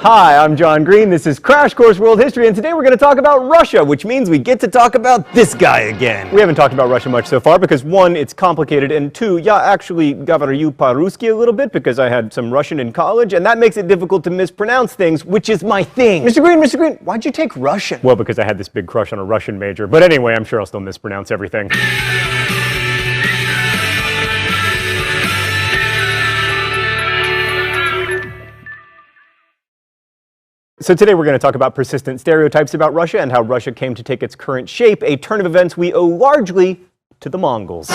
Hi, I'm John Green. This is Crash Course World History, and today we're going to talk about Russia, which means we get to talk about this guy again. We haven't talked about Russia much so far because, one, it's complicated, and two, я actually говорю по-русски a little bit because I had some Russian in college, and that makes it difficult to mispronounce things, which is my thing. Mr. Green, why'd you take Russian? Well, because I had this big crush on a Russian major, but anyway, I'm sure I'll still mispronounce everything. So today we're going to talk about persistent stereotypes about Russia and how Russia came to take its current shape, a turn of events we owe largely to the Mongols.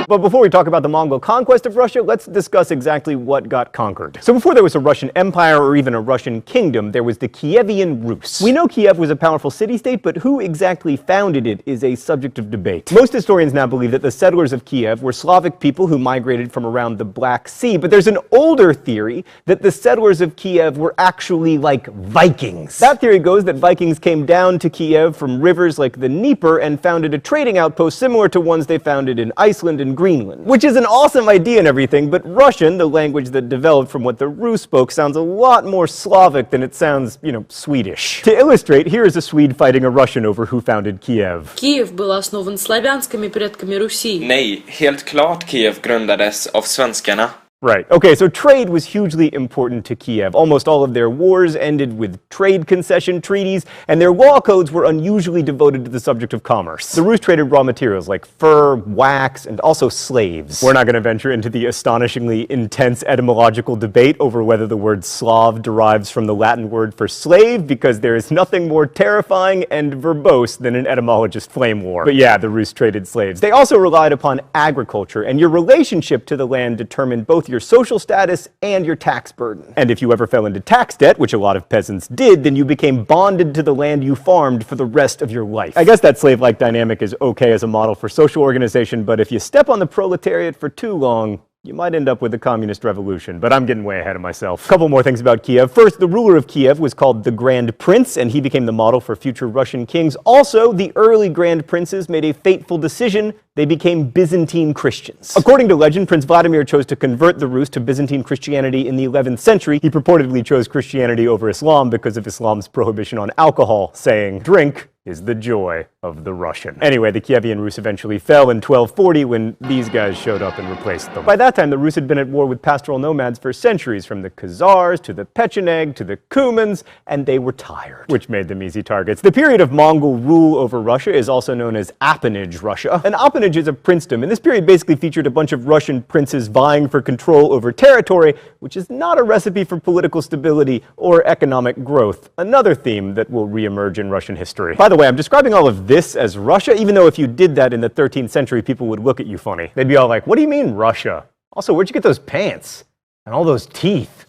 But before we talk about the Mongol conquest of Russia, let's discuss exactly what got conquered. So before there was a Russian Empire or even a Russian kingdom, there was the Kievian Rus. We know Kiev was a powerful city-state, but who exactly founded it is a subject of debate. Most historians now believe that the settlers of Kiev were Slavic people who migrated from around the Black Sea, but there's an older theory that the settlers of Kiev were actually like Vikings. That theory goes that Vikings came down to Kiev from rivers like the Dnieper and founded a trading outpost similar to ones they founded in Iceland and Greenland, which is an awesome idea and everything, but Russian, the language that developed from what the Rus spoke, sounds a lot more Slavic than it sounds, Swedish. To illustrate, here is a Swede fighting a Russian over who founded Kiev. Kiev был основан славянскими предками Руси. Nej, helt klart Kiev grundades av svenskarna. Right. Okay, so trade was hugely important to Kiev. Almost all of their wars ended with trade concession treaties, and their law codes were unusually devoted to the subject of commerce. The Rus traded raw materials like fur, wax, and also slaves. We're not going to venture into the astonishingly intense etymological debate over whether the word Slav derives from the Latin word for slave, because there is nothing more terrifying and verbose than an etymologist flame war. But yeah, the Rus traded slaves. They also relied upon agriculture, and your relationship to the land determined both your social status and your tax burden. And if you ever fell into tax debt, which a lot of peasants did, then you became bonded to the land you farmed for the rest of your life. I guess that slave-like dynamic is okay as a model for social organization, but if you step on the proletariat for too long, you might end up with a communist revolution, but I'm getting way ahead of myself. A couple more things about Kiev. First, the ruler of Kiev was called the Grand Prince, and he became the model for future Russian kings. Also, the early Grand Princes made a fateful decision. They became Byzantine Christians. According to legend, Prince Vladimir chose to convert the Rus to Byzantine Christianity in the 11th century. He purportedly chose Christianity over Islam because of Islam's prohibition on alcohol, saying, "Drink is the joy of the Russian." Anyway, the Kievian Rus eventually fell in 1240 when these guys showed up and replaced them. By that time, the Rus had been at war with pastoral nomads for centuries, from the Khazars to the Pecheneg to the Cumans, and they were tired, which made them easy targets. The period of Mongol rule over Russia is also known as Appanage Russia. An appanage is a princedom, and this period basically featured a bunch of Russian princes vying for control over territory, which is not a recipe for political stability or economic growth, another theme that will reemerge in Russian history. By the way, I'm describing all of this as Russia, even though if you did that in the 13th century, people would look at you funny. They'd be all like, "What do you mean Russia? Also, where'd you get those pants? And all those teeth?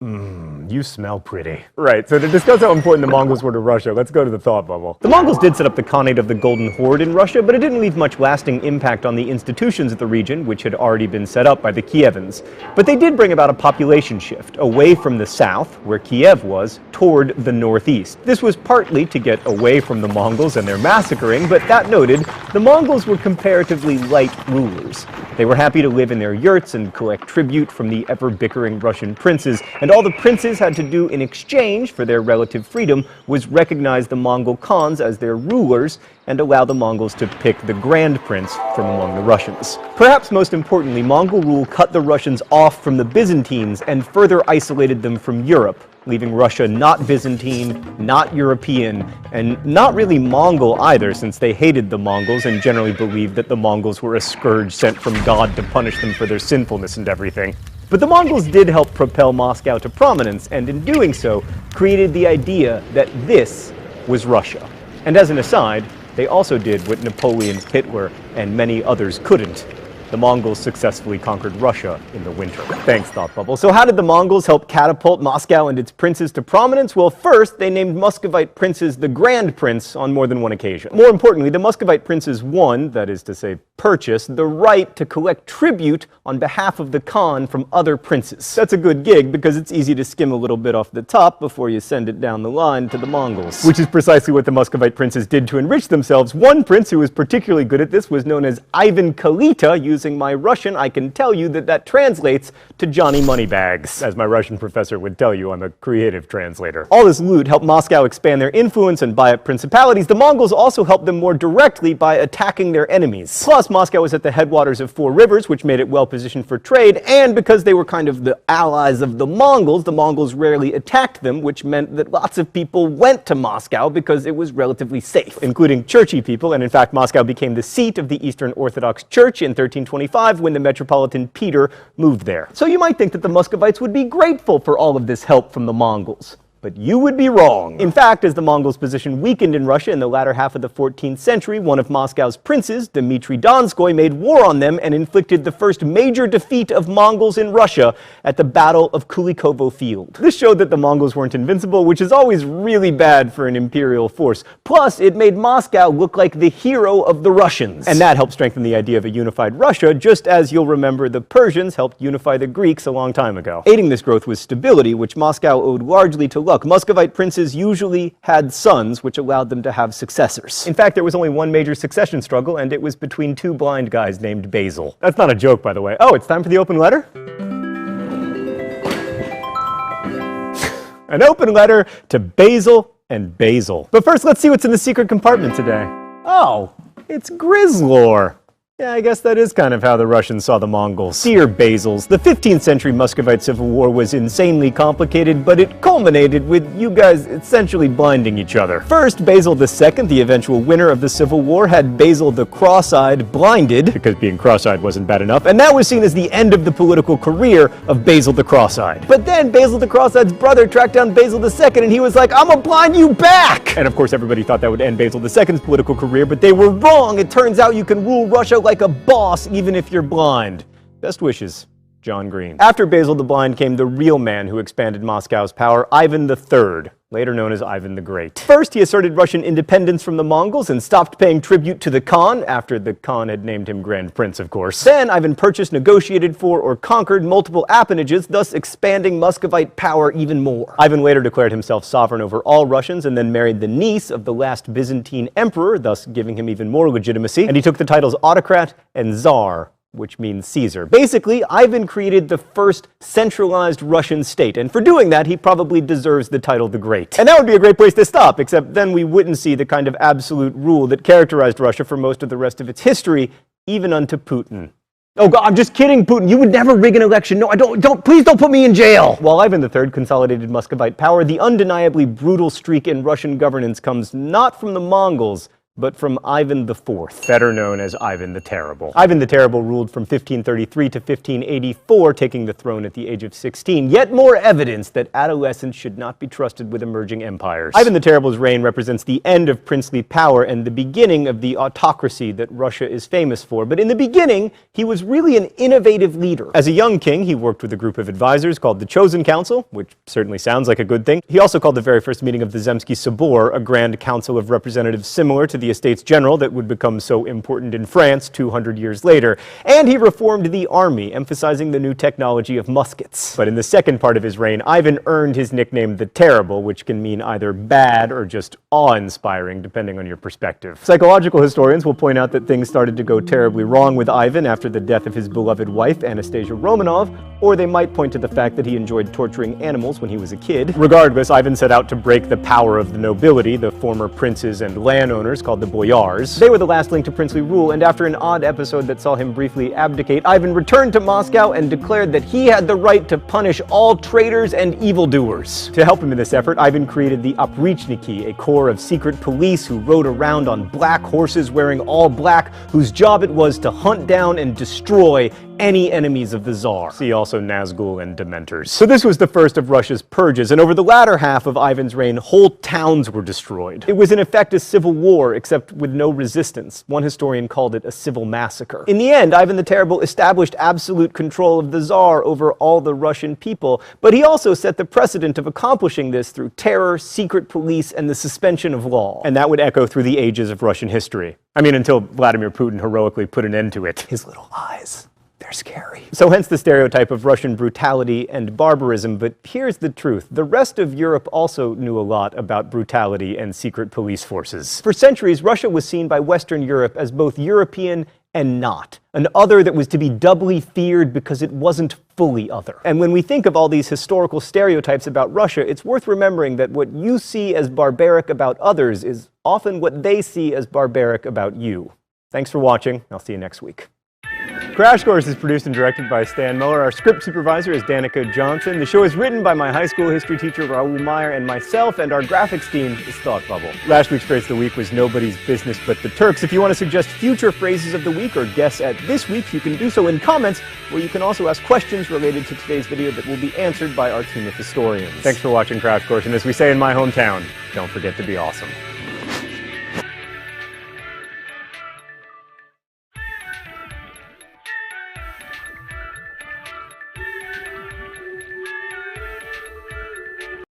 You smell pretty." Right, so to discuss how important the Mongols were to Russia, let's go to the thought bubble. The Mongols did set up the Khanate of the Golden Horde in Russia, but it didn't leave much lasting impact on the institutions of the region, which had already been set up by the Kievans. But they did bring about a population shift, away from the south, where Kiev was, toward the northeast. This was partly to get away from the Mongols and their massacring, but that noted, the Mongols were comparatively light rulers. They were happy to live in their yurts and collect tribute from the ever-bickering Russian princes, and all the princes had to do in exchange for their relative freedom was recognize the Mongol Khans as their rulers and allow the Mongols to pick the Grand Prince from among the Russians. Perhaps most importantly, Mongol rule cut the Russians off from the Byzantines and further isolated them from Europe, leaving Russia not Byzantine, not European, and not really Mongol either, since they hated the Mongols and generally believed that the Mongols were a scourge sent from God to punish them for their sinfulness and everything. But the Mongols did help propel Moscow to prominence, and in doing so, created the idea that this was Russia. And as an aside, they also did what Napoleon, Hitler, and many others couldn't. The Mongols successfully conquered Russia in the winter. Thanks, Thought Bubble. So how did the Mongols help catapult Moscow and its princes to prominence? Well, first, they named Muscovite princes the Grand Prince on more than one occasion. More importantly, the Muscovite princes won, that is to say purchased, the right to collect tribute on behalf of the Khan from other princes. That's a good gig because it's easy to skim a little bit off the top before you send it down the line to the Mongols. Which is precisely what the Muscovite princes did to enrich themselves. One prince who was particularly good at this was known as Ivan Kalita, using using my Russian, I can tell you that that translates to Johnny Moneybags. As my Russian professor would tell you, I'm a creative translator. All this loot helped Moscow expand their influence and buy up principalities. The Mongols also helped them more directly by attacking their enemies. Plus, Moscow was at the headwaters of 4 rivers, which made it well positioned for trade, and because they were kind of the allies of the Mongols rarely attacked them, which meant that lots of people went to Moscow because it was relatively safe, including churchy people, and in fact, Moscow became the seat of the Eastern Orthodox Church in 1325 when the Metropolitan Peter moved there. So you might think that the Muscovites would be grateful for all of this help from the Mongols. But you would be wrong. In fact, as the Mongols' position weakened in Russia in the latter half of the 14th century, one of Moscow's princes, Dmitry Donskoy, made war on them and inflicted the first major defeat of Mongols in Russia at the Battle of Kulikovo Field. This showed that the Mongols weren't invincible, which is always really bad for an imperial force. Plus, it made Moscow look like the hero of the Russians. And that helped strengthen the idea of a unified Russia, just as you'll remember the Persians helped unify the Greeks a long time ago. Aiding this growth was stability, which Moscow owed largely to luck. Muscovite princes usually had sons, which allowed them to have successors. In fact, there was only one major succession struggle, and it was between 2 blind guys named Basil. That's not a joke, by the way. Oh, it's time for the open letter? An open letter to Basil and Basil. But first, let's see what's in the secret compartment today. Oh, it's Grizzlore. Yeah, I guess that is kind of how the Russians saw the Mongols. Dear Basils, the 15th century Muscovite civil war was insanely complicated, but it culminated with you guys essentially blinding each other. First, Basil II, the eventual winner of the civil war, had Basil the Cross-Eyed blinded, because being cross-eyed wasn't bad enough, and that was seen as the end of the political career of Basil the Cross-Eyed. But then Basil the Cross-Eyed's brother tracked down Basil II, and he was like, "I'm gonna blind you back!" And of course everybody thought that would end Basil II's political career, but they were wrong. It turns out you can rule Russia like a boss even if you're blind. Best wishes, John Green. After Basil the Blind came the real man who expanded Moscow's power, Ivan III, later known as Ivan the Great. First, he asserted Russian independence from the Mongols and stopped paying tribute to the Khan, after the Khan had named him Grand Prince, of course. Then, Ivan purchased, negotiated for, or conquered multiple appanages, thus expanding Muscovite power even more. Ivan later declared himself sovereign over all Russians and then married the niece of the last Byzantine emperor, thus giving him even more legitimacy, and he took the titles autocrat and Tsar, which means Caesar. Basically, Ivan created the first centralized Russian state, and for doing that, he probably deserves the title the Great. And that would be a great place to stop, except then we wouldn't see the kind of absolute rule that characterized Russia for most of the rest of its history, even unto Putin. Oh God, I'm just kidding, Putin. You would never rig an election. No, please don't put me in jail. While Ivan III consolidated Muscovite power, the undeniably brutal streak in Russian governance comes not from the Mongols, but from Ivan IV, better known as Ivan the Terrible. Ivan the Terrible ruled from 1533 to 1584, taking the throne at the age of 16. Yet more evidence that adolescents should not be trusted with emerging empires. Ivan the Terrible's reign represents the end of princely power and the beginning of the autocracy that Russia is famous for. But in the beginning, he was really an innovative leader. As a young king, he worked with a group of advisors called the Chosen Council, which certainly sounds like a good thing. He also called the very first meeting of the Zemsky Sobor, a grand council of representatives similar to the Estates General that would become so important in France 200 years later. And he reformed the army, emphasizing the new technology of muskets. But in the second part of his reign, Ivan earned his nickname the Terrible, which can mean either bad or just awe-inspiring, depending on your perspective. Psychological historians will point out that things started to go terribly wrong with Ivan after the death of his beloved wife, Anastasia Romanov, or they might point to the fact that he enjoyed torturing animals when he was a kid. Regardless, Ivan set out to break the power of the nobility, the former princes and landowners called the boyars. They were the last link to princely rule, and after an odd episode that saw him briefly abdicate, Ivan returned to Moscow and declared that he had the right to punish all traitors and evildoers. To help him in this effort, Ivan created the Oprichniki, a corps of secret police who rode around on black horses wearing all black, whose job it was to hunt down and destroy any enemies of the Tsar. See also Nazgul and Dementors. So this was the first of Russia's purges, and over the latter half of Ivan's reign, whole towns were destroyed. It was in effect a civil war, except with no resistance. One historian called it a civil massacre. In the end, Ivan the Terrible established absolute control of the Tsar over all the Russian people, but he also set the precedent of accomplishing this through terror, secret police, and the suspension of law. And that would echo through the ages of Russian history. I mean, until Vladimir Putin heroically put an end to it. His little eyes. They're scary. So hence the stereotype of Russian brutality and barbarism, but here's the truth. The rest of Europe also knew a lot about brutality and secret police forces. For centuries, Russia was seen by Western Europe as both European and not. An other that was to be doubly feared because it wasn't fully other. And when we think of all these historical stereotypes about Russia, it's worth remembering that what you see as barbaric about others is often what they see as barbaric about you. Thanks for watching. I'll see you next week. Crash Course is produced and directed by Stan Miller. Our script supervisor is Danica Johnson. The show is written by my high school history teacher, Raoul Meyer, and myself, and our graphics team is Thought Bubble. Last week's phrase of the week was nobody's business but the Turks. If you want to suggest future phrases of the week or guess at this week's, you can do so in comments, where you can also ask questions related to today's video that will be answered by our team of historians. Thanks for watching Crash Course, and as we say in my hometown, don't forget to be awesome.